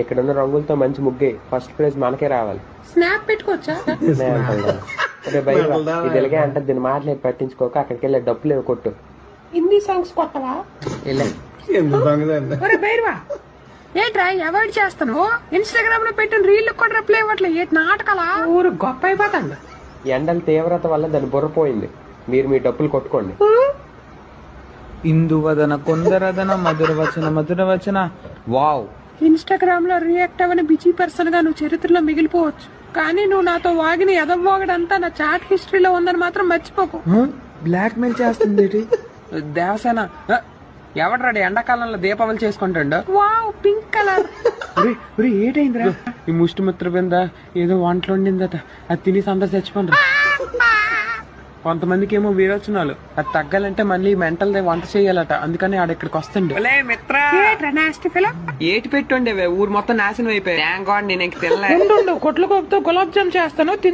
ఇక్కడున్న రంగులతో మంచి ముగ్గే, ఫస్ట్ ప్రైజ్ మనకే రావాలి. స్నాప్ పెట్టుకోవచ్చా? ఇది ఇలాగే అంటే దీన్ని మాటలేదు పట్టించుకోక అక్కడికి వెళ్ళి డబ్బులు ఏవో కొట్టు. హిందీ సాంగ్స్ కొట్టవా? ఒరే బైర్వా, ఏంట్రా అవాయిడ్ చేస్తాను? ఇన్స్టాగ్రామ్ లో పెట్టిన రీల్ కూడా రిప్లై ఇవ్వట్లేదు. ఏంటి నాటకాలా? ఊరు గొప్ప అయిపోతాండి. ఎండల తీవ్రత వల్ల దాన్ని బుర్రపోయింది. మీరు మీ డబ్బులు కొట్టుకోండి. ఇందువదన కొందరదన మధుర వచన. వావ్. ఇన్స్టాగ్రామ్ లో రియాక్ట్ అవ్వని బిజీ పర్సన్ గా నువ్వు చరిత్రలో మిగిలిపోవచ్చు, కానీ నువ్వు నాతో వాగిన ఎదవోగడంతా నా చాట్ హిస్టరీలో ఉందని మాత్రం మర్చిపోకు. బ్లాక్ మెయిల్ చేస్తుంది. దేవసేన ఎవడ్రాడు ఎండాకాలంలో దీపావళి చేసుకుంటాడు? Wow, pink colour. ఏటైందిరా? ఈ ముష్టిమిత్ర బింద ఏదో వంటలు వండిందట, అది తినేసి అందరు చచ్చిపోండి. కొంతమందికి ఏమో విరోచనాలు, అది తగ్గాలంటే మళ్ళీ మెంటల్ వంట చేయాలట, అందుకని ఆడ ఇక్కడికి వస్తుండే. ఏటి పెట్టుండే ఊరు మొత్తం నాశనం అయిపోయి. నేను ఇంక తినలే. కొట్లు కోపుతో గులాబ్ జామ్ చేస్తాను, తిని